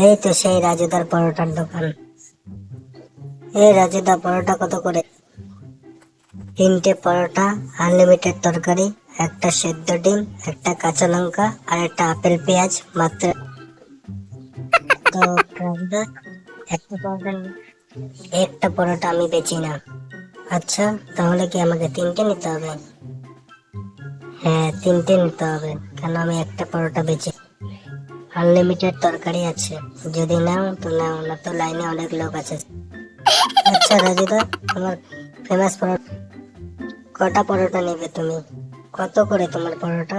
এই তো সেই রাজুদার পরোটার দোকান। এই রাজুদা, পরোটা কত করে? তিনটে পরোটা, আনলিমিটেড তরকারি, একটা সেদ্ধ ডিম, একটা কাঁচা লঙ্কা আর একটা আপেল পেঁয়াজ মাত্র। তো রাজুদা, একটা পরোটা একটা পরোটা আমি বেচি না। আচ্ছা, তাহলে কি আমাকে তিনটে নিতে হবে? হ্যাঁ, তিনটে নিতে হবে। কেন, আমি একটা পরোটা বেচি। আনলিমিটেড তরকারি আছে, যদি নাও তো নাও, না তো লাইনে অনেক লোক আছে। আচ্ছা রাজুদা, তোমার ফেমাস পরোটা কটা পরোটা নেবে তুমি? কত করে তোমার পরোটা?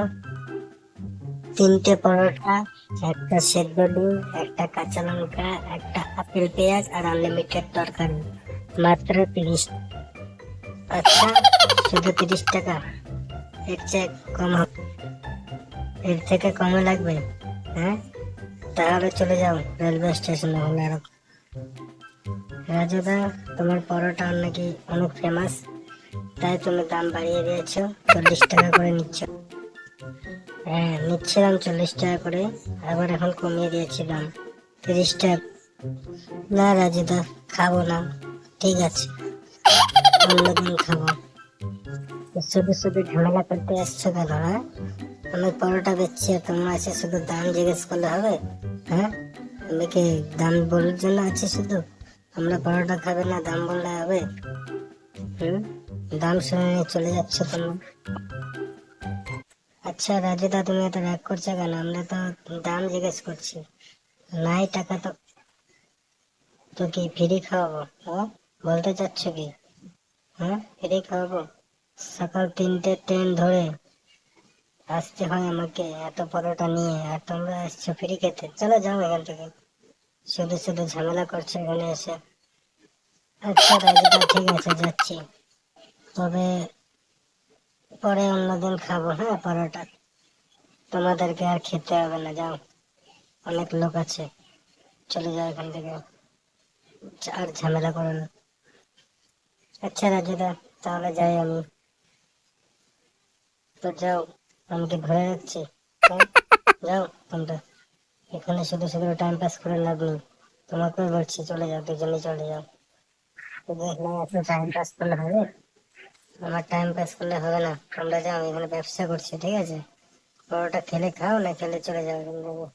তিনটে পরোটা, একটা সেদ্ধ ডিম, একটা কাঁচা লঙ্কা, একটা আপেল পেঁয়াজ আর আনলিমিটেড তরকারি, মাত্র 30। আচ্ছা, শুধু 30 টাকা? এর চেয়ে কম হবে? এর থেকে কমে লাগবে? হ্যাঁ, তাহলে চলে যাও রেলওয়ে স্টেশনে, হলে আরো। রাজুদা, তোমার পরোটা নাকি অনেক ফেমাস, তাই তুমি দাম বাড়িয়ে দিয়েছো, 40 টাকা করে নিচ্ছ। হ্যাঁ, নিচ্ছিলাম 40 টাকা করে, আবার এখন কমিয়ে দিয়েছি দাম, 30 টাকা। না রাজুদা, খাবো না। ঠিক আছে, অন্যদিন খাবো। তো শুধু শুধু ঝামেলা করতে আসছো কেন, হ্যাঁ? আমি পরোটা বেচছি আর তোমরা আছে শুধু দাম জিজ্ঞেস করলে হবে? হ্যাঁ, আমি কি দাম বলার জন্য আছি শুধু? আমরা পরোটা খাবে না, দাম বললে হবে? হুম, দাম শুনে নিয়ে চলে যাচ্ছ তোমরা। আচ্ছা রাজুদা, তুমি এত রাগ করছো কেন? আমরা তো দাম জিজ্ঞেস করছি। নাই টাকা তো। তো কি ফ্রি খাওয়াবো? হ্যাঁ, বলতে চাচ্ছ কি? হ্যাঁ, ফ্রি খাওয়াবো? সকাল 3টে ট্রেন ধরে আসতে হয় আমাকে এত পরোটা নিয়ে, আর তোমরা আসছো ফ্রি খেতে? চলো যাও এখান থেকে, শুধু শুধু ঝামেলা করছো এখানে এসে। আচ্ছা রাজুদা, ঠিক আছে, যাচ্ছি। তবে পরে অন্যদিন খাবো, হ্যাঁ পরোটা। তোমাদেরকে আর খেতে হবে না, যাও, অনেক লোক আছে, চলে যাও এখান থেকে, আর ঝামেলা করো না। আচ্ছা রাজুদা, তাহলে যাই আমি। তো যাও, আমি কি ধরে রাখছি? হ্যাঁ, যাও তোমরা, এখানে শুধু শুধু টাইম পাস করে লাভ নেই। তোমাকেও বলছি, চলে যাও, দুজনেই চলে যাও। শুধু এখানে এত টাইম পাস করলে হবে? আমার টাইম পাস করলে হবে না, তোমরা যাও, এখানে ব্যবসা করছি, ঠিক আছে? পরোটা খেলে খাও, না খেলে চলে যাও এখান থেকে।